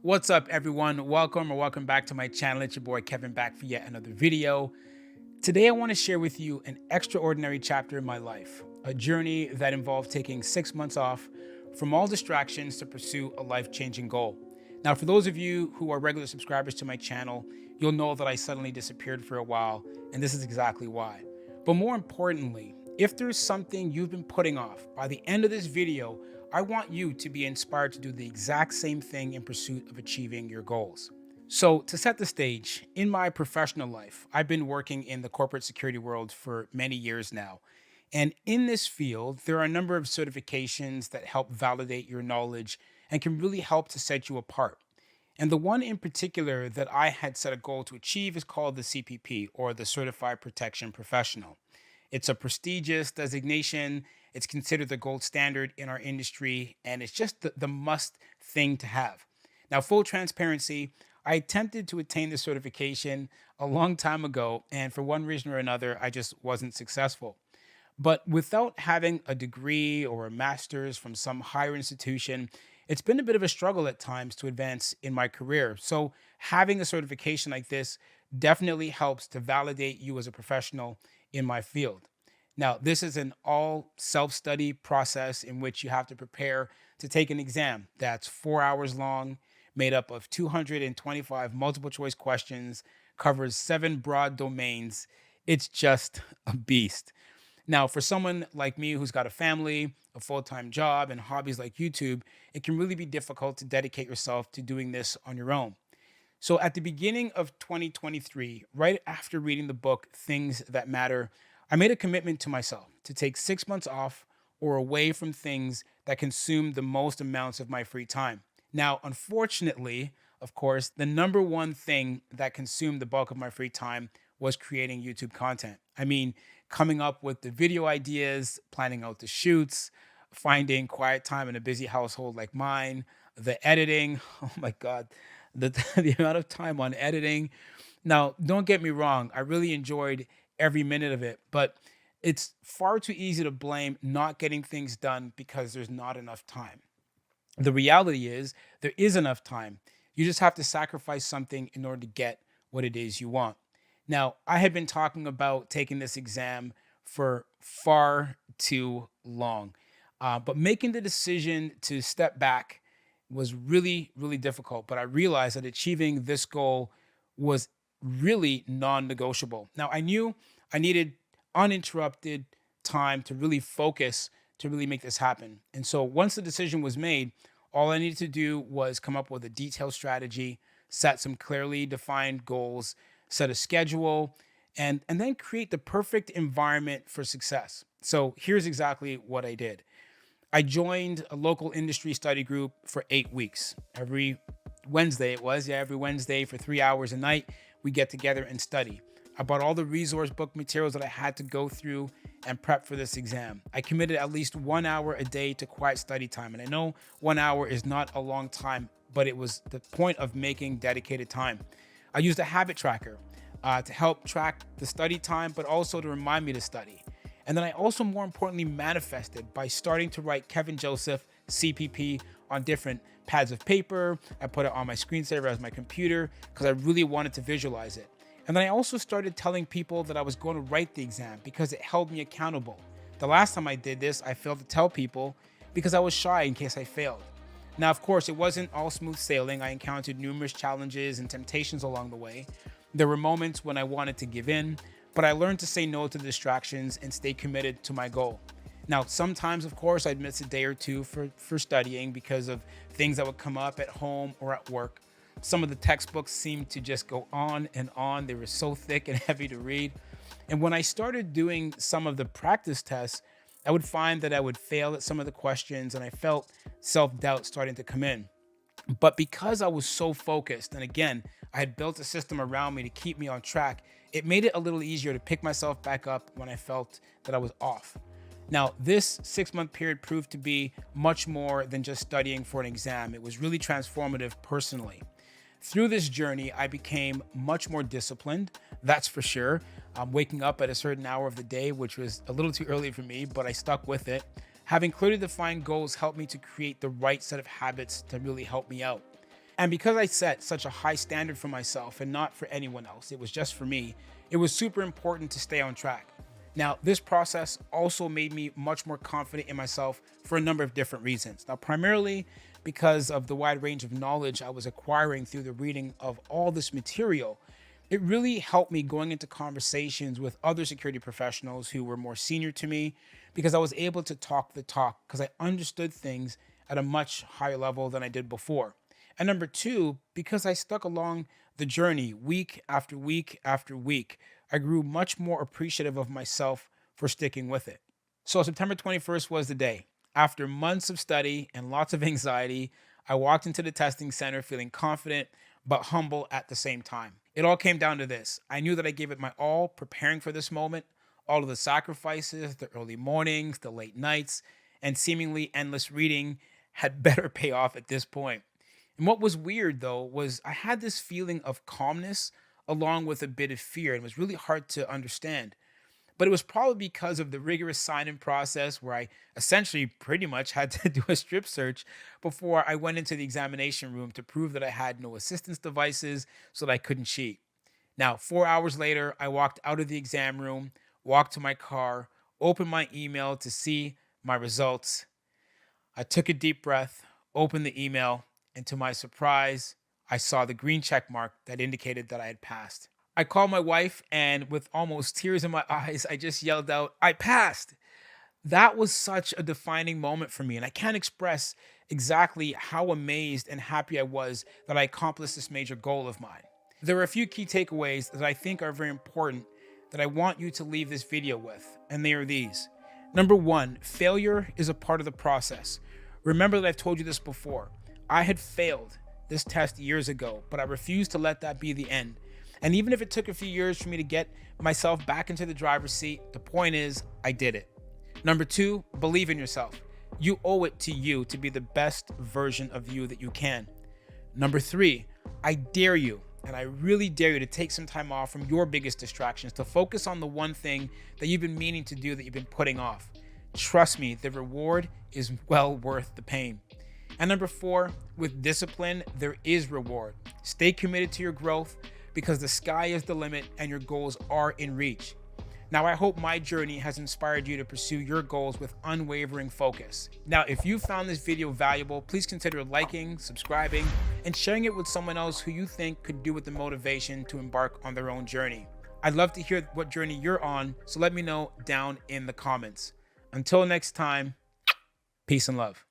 What's up, everyone? Welcome back to my channel. It's your boy Kevin back for yet another video. Today, I want to share with you an extraordinary chapter in my life, a journey that involved taking 6 months off from all distractions to pursue a life-changing goal. Now, for those of you who are regular subscribers to my channel, you'll know that I suddenly disappeared for a while, and this is exactly why. But more importantly, if there's something you've been putting off, by the end of this video, I want you to be inspired to do the exact same thing in pursuit of achieving your goals. So, to set the stage, in my professional life, I've been working in the corporate security world for many years now. And in this field, there are a number of certifications that help validate your knowledge and can really help to set you apart. And the one in particular that I had set a goal to achieve is called the CPP, or the Certified Protection Professional. It's a prestigious designation. It's considered the gold standard in our industry, and it's just the must thing to have. Now, full transparency, I attempted to attain this certification a long time ago, and for one reason or another, I just wasn't successful. But without having a degree or a master's from some higher institution, it's been a bit of a struggle at times to advance in my career. So, having a certification like this definitely helps to validate you as a professional in my field. Now, this is an all self study process in which you have to prepare to take an exam that's 4 hours long, made up of 225 multiple choice questions, covers seven broad domains. It's just a beast. Now, for someone like me who's got a family, a full time job, and hobbies like YouTube, it can really be difficult to dedicate yourself to doing this on your own. So, at the beginning of 2023, right after reading the book Things That Matter, I made a commitment to myself to take 6 months off or away from things that consume the most amounts of my free time. Now, unfortunately, of course, the number one thing that consumed the bulk of my free time was creating YouTube content. I mean, coming up with the video ideas, planning out the shoots, finding quiet time in a busy household like mine, the editing. Oh my God, the, the amount of time on editing. Now, don't get me wrong, I really enjoyed every minute of it, but it's far too easy to blame not getting things done because there's not enough time. The reality is, there is enough time. You just have to sacrifice something in order to get what it is you want. Now, I had been talking about taking this exam for far too long, but making the decision to step back was really, really difficult. But I realized that achieving this goal was really non negotiable. Now, I knew I needed uninterrupted time to really focus to really make this happen. And so once the decision was made, all I needed to do was come up with a detailed strategy, set some clearly defined goals, set a schedule, and then create the perfect environment for success. So here's exactly what I did. I joined a local industry study group for 8 weeks. Every Wednesday it was, yeah, every Wednesday for 3 hours a night, we get together and study. I bought all the resource book materials that I had to go through and prep for this exam. I committed at least 1 hour a day to quiet study time. And I know 1 hour is not a long time, but it was the point of making dedicated time. I used a habit tracker to help track the study time, but also to remind me to study. And then I also, more importantly, manifested by starting to write Kevin Joseph CPP on different pads of paper. I put it on my screensaver as my computer because I really wanted to visualize it. And then I also started telling people that I was going to write the exam because it held me accountable. The last time I did this, I failed to tell people because I was shy in case I failed. Now, of course, it wasn't all smooth sailing. I encountered numerous challenges and temptations along the way. There were moments when I wanted to give in, but I learned to say no to distractions and stay committed to my goal. Now, sometimes, of course, I'd miss a day or two for studying because of things that would come up at home or at work. Some of the textbooks seemed to just go on and on. They were so thick and heavy to read. And when I started doing some of the practice tests, I would find that I would fail at some of the questions and I felt self doubt starting to come in. But because I was so focused, and again, I had built a system around me to keep me on track, it made it a little easier to pick myself back up when I felt that I was off. Now, this 6 month period proved to be much more than just studying for an exam. It was really transformative personally. Through this journey, I became much more disciplined, that's for sure. Waking up at a certain hour of the day, which was a little too early for me, but I stuck with it. Having clearly defined goals helped me to create the right set of habits to really help me out. And because I set such a high standard for myself and not for anyone else, it was just for me, it was super important to stay on track. Now, this process also made me much more confident in myself for a number of different reasons. Now, primarily because of the wide range of knowledge I was acquiring through the reading of all this material, it really helped me going into conversations with other security professionals who were more senior to me because I was able to talk the talk because I understood things at a much higher level than I did before. And number two, because I stuck along the journey week after week after week, I grew much more appreciative of myself for sticking with it. So September 21st was the day. After months of study and lots of anxiety, I walked into the testing center feeling confident but humble at the same time. It all came down to this. I knew that I gave it my all preparing for this moment, all of the sacrifices, the early mornings, the late nights, and seemingly endless reading had better pay off at this point. And what was weird though was I had this feeling of calmness along with a bit of fear. It was really hard to understand. But it was probably because of the rigorous sign in process where I essentially pretty much had to do a strip search before I went into the examination room to prove that I had no assistance devices so that I couldn't cheat. Now, 4 hours later, I walked out of the exam room, walked to my car, opened my email to see my results. I took a deep breath, opened the email, and to my surprise, I saw the green check mark that indicated that I had passed. I called my wife, and with almost tears in my eyes, I just yelled out, I passed. That was such a defining moment for me, and I can't express exactly how amazed and happy I was that I accomplished this major goal of mine. There are a few key takeaways that I think are very important that I want you to leave this video with, and they are these. Number one, failure is a part of the process. Remember that I've told you this before. I had failed this test years ago, but I refused to let that be the end. And even if it took a few years for me to get myself back into the driver's seat, the point is, I did it. Number two, believe in yourself. You owe it to you to be the best version of you that you can. Number three, I dare you, and I really dare you to take some time off from your biggest distractions to focus on the one thing that you've been meaning to do that you've been putting off. Trust me, the reward is well worth the pain. And number four, with discipline, there is reward. Stay committed to your growth because the sky is the limit and your goals are in reach. Now, I hope my journey has inspired you to pursue your goals with unwavering focus. Now, if you found this video valuable, please consider liking, subscribing, and sharing it with someone else who you think could do with the motivation to embark on their own journey. I'd love to hear what journey you're on, so let me know down in the comments. Until next time, peace and love.